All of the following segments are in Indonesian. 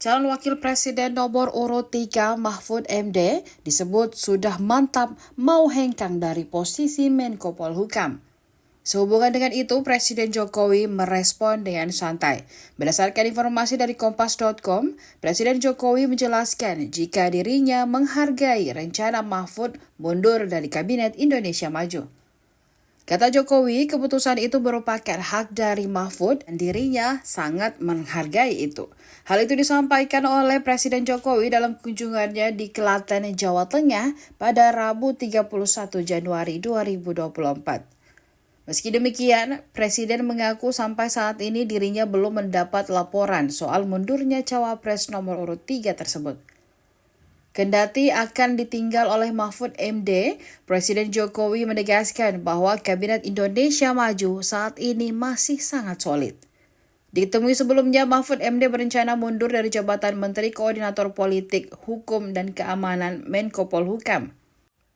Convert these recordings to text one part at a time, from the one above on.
Calon Wakil Presiden nomor urut 3 Mahfud MD disebut sudah mantap mau hengkang dari posisi Menko Polhukam. Sehubungan dengan itu, Presiden Jokowi merespon dengan santai. Berdasarkan informasi dari Kompas.com, Presiden Jokowi menjelaskan jika dirinya menghargai rencana Mahfud mundur dari Kabinet Indonesia Maju. Kata Jokowi, keputusan itu merupakan hak dari Mahfud dan dirinya sangat menghargai itu. Hal itu disampaikan oleh Presiden Jokowi dalam kunjungannya di Klaten, Jawa Tengah pada Rabu 31 Januari 2024. Meski demikian, Presiden mengaku sampai saat ini dirinya belum mendapat laporan soal mundurnya cawapres nomor urut 3 tersebut. Kendati akan ditinggal oleh Mahfud MD, Presiden Jokowi menegaskan bahwa Kabinet Indonesia Maju saat ini masih sangat solid. Ditemui sebelumnya, Mahfud MD berencana mundur dari jabatan Menteri Koordinator Politik, Hukum, dan Keamanan Menko Polhukam.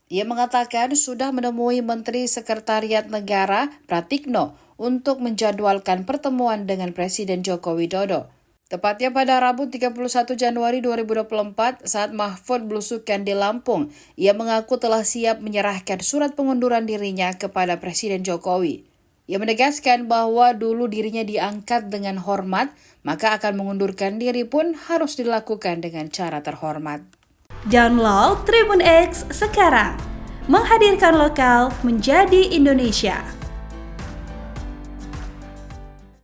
Ia mengatakan sudah menemui Menteri Sekretariat Negara Pratikno untuk menjadwalkan pertemuan dengan Presiden Joko Widodo. Tepatnya pada Rabu 31 Januari 2024 saat Mahfud belusukan di Lampung, ia mengaku telah siap menyerahkan surat pengunduran dirinya kepada Presiden Jokowi. Ia menegaskan bahwa dulu dirinya diangkat dengan hormat, maka akan mengundurkan diri pun harus dilakukan dengan cara terhormat. Download Tribun X sekarang, menghadirkan lokal menjadi Indonesia.